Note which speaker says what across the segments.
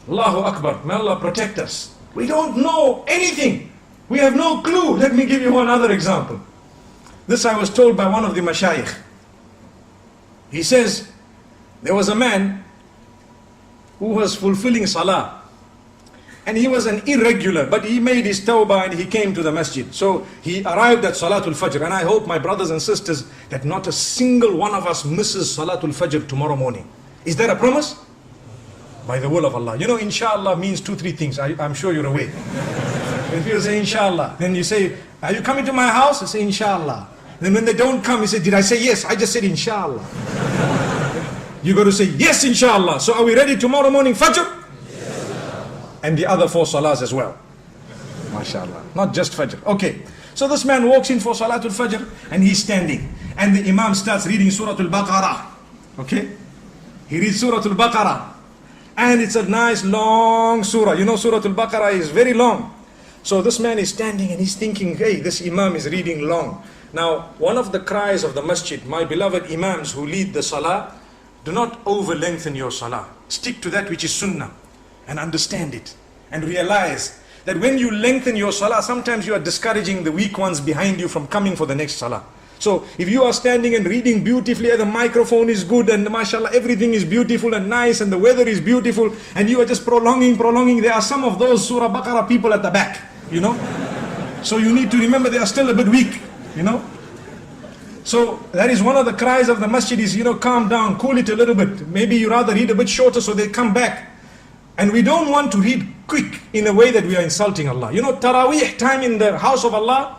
Speaker 1: Allahu Akbar. May Allah protect us. We don't know anything. We have no clue. Let me give you one other example. This I was told by one of the mashayikh. He says, there was a man who was fulfilling salah. And he was an irregular, but he made his tawbah and he came to the masjid. So he arrived at Salatul Fajr. And I hope, my brothers and sisters, that not a single one of us misses Salatul Fajr tomorrow morning. Is there a promise? By the will of Allah. You know, inshallah means 2-3 things. I'm sure you're aware. If you say inshallah, then you say, are you coming to my house? I say inshallah. Then when they don't come, you say, did I say yes? I just said inshallah. You got to say yes, inshallah. So are we ready tomorrow morning, Fajr? And the other 4 salahs as well. MashaAllah. Not just Fajr. Okay. So this man walks in for Salatul Fajr and he's standing. And the Imam starts reading Surah Al-Baqarah. Okay. He reads Surah Al-Baqarah. And it's a nice long surah. You know, Surah Al-Baqarah is very long. So this man is standing and he's thinking, hey, this Imam is reading long. Now, one of the cries of the masjid, my beloved Imams who lead the salah, do not over lengthen your salah. Stick to that which is sunnah. And understand it and realize that when you lengthen your salah, sometimes you are discouraging the weak ones behind you from coming for the next salah. So if you are standing and reading beautifully and the microphone is good and mashallah everything is beautiful and nice and the weather is beautiful and you are just prolonging, there are some of those Surah Baqarah people at the back, you know. So you need to remember they are still a bit weak, you know. So that is one of the cries of the masjid is, you know, calm down, cool it a little bit. Maybe you rather read a bit shorter so they come back. And we don't want to read quick in a way that we are insulting Allah. You know, Taraweeh time in the house of Allah,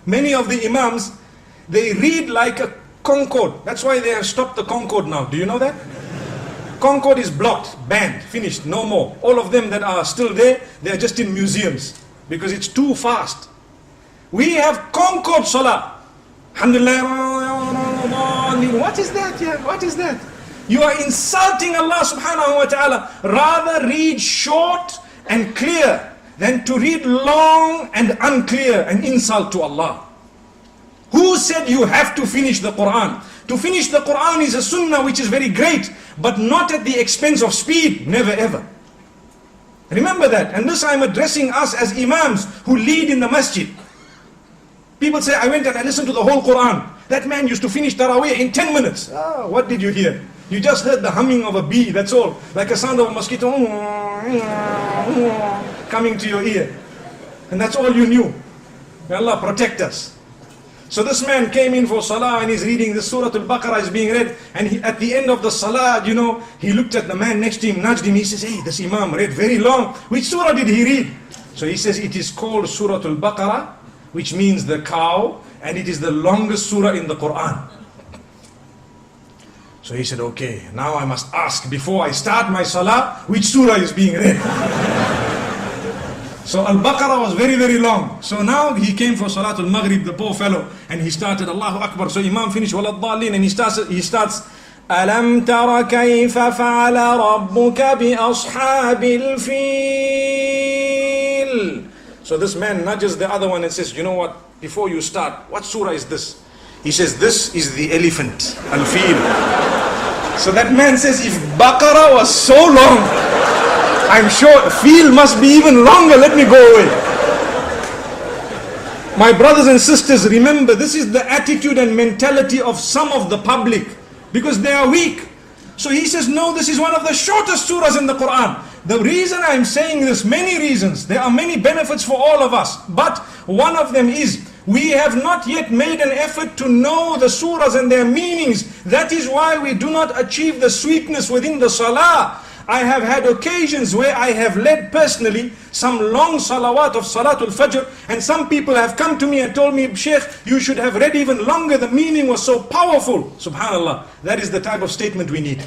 Speaker 1: many of the Imams, they read like a Concorde. That's why they have stopped the Concorde now. Do you know that? Concorde is blocked, banned, finished, no more. All of them that are still there, they are just in museums because it's too fast. We have Concorde Salah. Alhamdulillah. What is that? Yeah, what is that? You are insulting Allah subhanahu wa ta'ala. Rather read short and clear than to read long and unclear, an insult to Allah. Who said you have to finish the Quran? To finish the Quran is a sunnah which is very great, but not at the expense of speed, never ever. Remember that. And this I am addressing us as Imams who lead in the masjid. People say, I went and I listened to the whole Quran. That man used to finish Taraweeh in 10 minutes. Ah, what did you hear? You just heard the humming of a bee, that's all. Like a sound of a mosquito coming to your ear. And that's all you knew. May Allah protect us. So this man came in for salah and he's reading the Surah Al-Baqarah is being read. And at the end of the salah, you know, he looked at the man next to him, nudged him. He says, hey, this Imam read very long. Which surah did he read? So he says, it is called Surah Al-Baqarah, which means the cow. And it is the longest surah in the Quran. So he said, okay, now I must ask before I start my salah, which surah is being read? So Al-Baqarah was very, very long. So now he came for Salatul Maghrib, the poor fellow, and he started Allahu Akbar. So Imam finished Waladhalin and he starts Alam tara kayfa fa'ala rabbuka bi ashabil fil. So this man nudges the other one and says, you know what, before you start, what surah is this? He says, this is the elephant, Al-Fil. So that man says, if Baqarah was so long, I'm sure Fil must be even longer. Let me go away. My brothers and sisters, remember, this is the attitude and mentality of some of the public because they are weak. So he says, no, this is one of the shortest surahs in the Quran. The reason I'm saying this, many reasons, there are many benefits for all of us. But one of them is, we have not yet made an effort to know the surahs and their meanings. That is why we do not achieve the sweetness within the salah. I have had occasions where I have led personally some long salawat of Salatul Fajr, and some people have come to me and told me, Sheikh, you should have read even longer, the meaning was so powerful. Subhanallah, that is the type of statement we need.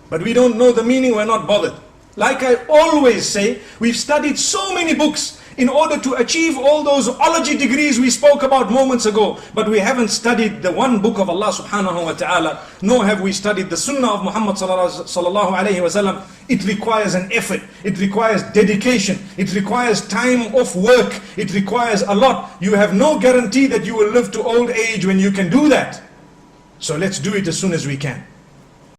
Speaker 1: But we don't know the meaning, we're not bothered. Like I always say, we've studied so many books in order to achieve all those ology degrees we spoke about moments ago. But we haven't studied the one book of Allah subhanahu wa ta'ala, nor have we studied the sunnah of Muhammad sallallahu alayhi wa sallam. It requires an effort, it requires dedication, it requires time off work, it requires a lot. You have no guarantee that you will live to old age when you can do that. So let's do it as soon as we can.